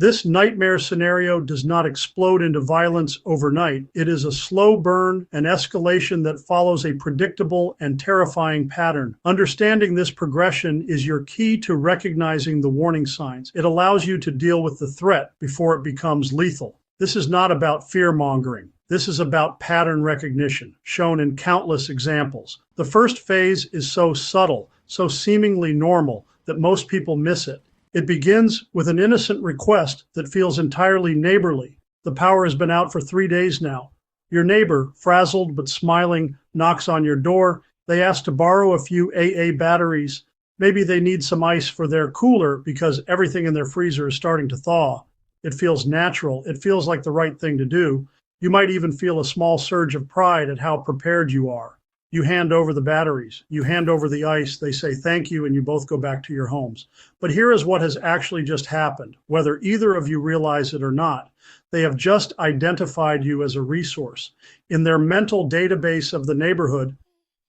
This nightmare scenario does not explode into violence overnight. It is a slow burn, an escalation that follows a predictable and terrifying pattern. Understanding this progression is your key to recognizing the warning signs. It allows you to deal with the threat before it becomes lethal. This is not about fear-mongering. This is about pattern recognition, shown in countless examples. The first phase is so subtle, so seemingly normal, that most people miss it. It begins with an innocent request that feels entirely neighborly. The power has been out for 3 days now. Your neighbor, frazzled but smiling, knocks on your door. They ask to borrow a few AA batteries. Maybe they need some ice for their cooler because everything in their freezer is starting to thaw. It feels natural. It feels like the right thing to do. You might even feel a small surge of pride at how prepared you are. You hand over the batteries, you hand over the ice, they say thank you, and you both go back to your homes. But here is what has actually just happened, whether either of you realize it or not. They have just identified you as a resource. In their mental database of the neighborhood,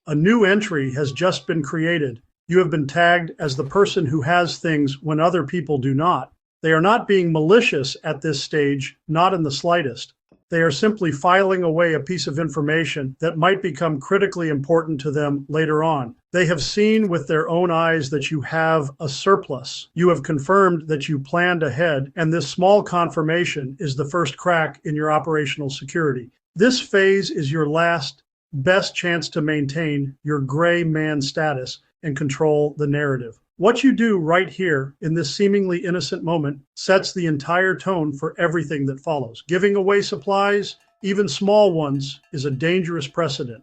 a new entry has just been created. You have been tagged as the person who has things when other people do not. They are not being malicious at this stage, not in the slightest. They are simply filing away a piece of information that might become critically important to them later on. They have seen with their own eyes that you have a surplus. You have confirmed that you planned ahead, and this small confirmation is the first crack in your operational security. This phase is your last, best chance to maintain your gray man status and control the narrative. What you do right here in this seemingly innocent moment sets the entire tone for everything that follows. Giving away supplies, even small ones, is a dangerous precedent.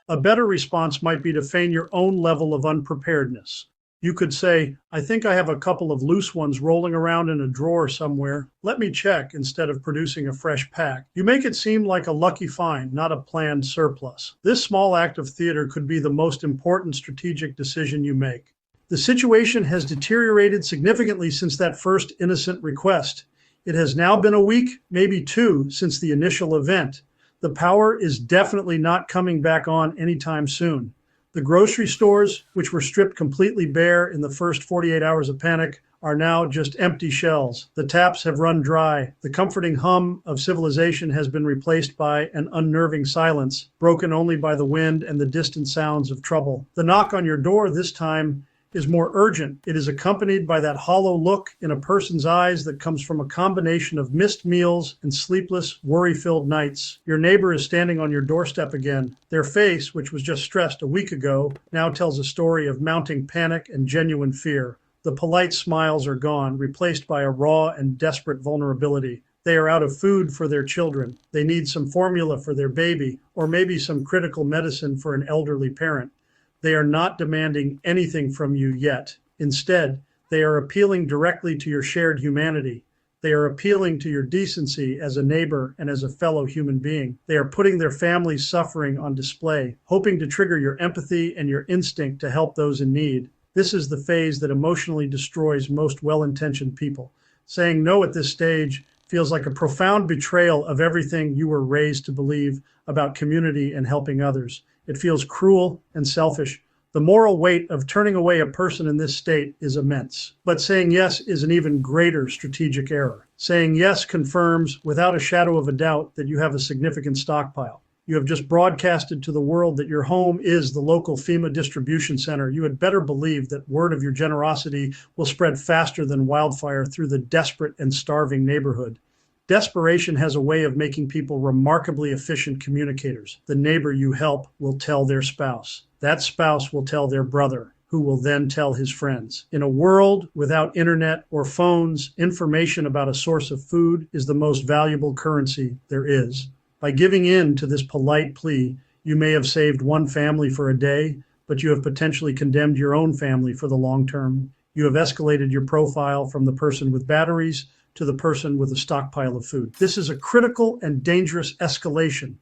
A better response might be to feign your own level of unpreparedness. You could say, I think I have a couple of loose ones rolling around in a drawer somewhere. Let me check, instead of producing a fresh pack. You make it seem like a lucky find, not a planned surplus. This small act of theater could be the most important strategic decision you make. The situation has deteriorated significantly since that first innocent request. It has now been a week, maybe 2, since the initial event. The power is definitely not coming back on anytime soon. The grocery stores, which were stripped completely bare in the first 48 hours of panic, are now just empty shells. The taps have run dry. The comforting hum of civilization has been replaced by an unnerving silence, broken only by the wind and the distant sounds of trouble. The knock on your door this time is more urgent. It is accompanied by that hollow look in a person's eyes that comes from a combination of missed meals and sleepless, worry-filled nights. Your neighbor is standing on your doorstep again. Their face, which was just stressed a week ago, now tells a story of mounting panic and genuine fear. The polite smiles are gone, replaced by a raw and desperate vulnerability. They are out of food for their children. They need some formula for their baby, or maybe some critical medicine for an elderly parent. They are not demanding anything from you yet. Instead, they are appealing directly to your shared humanity. They are appealing to your decency as a neighbor and as a fellow human being. They are putting their family's suffering on display, hoping to trigger your empathy and your instinct to help those in need. This is the phase that emotionally destroys most well-intentioned people. Saying no at this stage feels like a profound betrayal of everything you were raised to believe about community and helping others. It feels cruel and selfish. The moral weight of turning away a person in this state is immense. But saying yes is an even greater strategic error. Saying yes confirms, without a shadow of a doubt, that you have a significant stockpile. You have just broadcasted to the world that your home is the local FEMA distribution center. You had better believe that word of your generosity will spread faster than wildfire through the desperate and starving neighborhood. Desperation has a way of making people remarkably efficient communicators. The neighbor you help will tell their spouse. That spouse will tell their brother, who will then tell his friends. In a world without internet or phones, information about a source of food is the most valuable currency there is. By giving in to this polite plea, you may have saved one family for a day, but you have potentially condemned your own family for the long term. You have escalated your profile from the person with batteries to the person with a stockpile of food. This is a critical and dangerous escalation.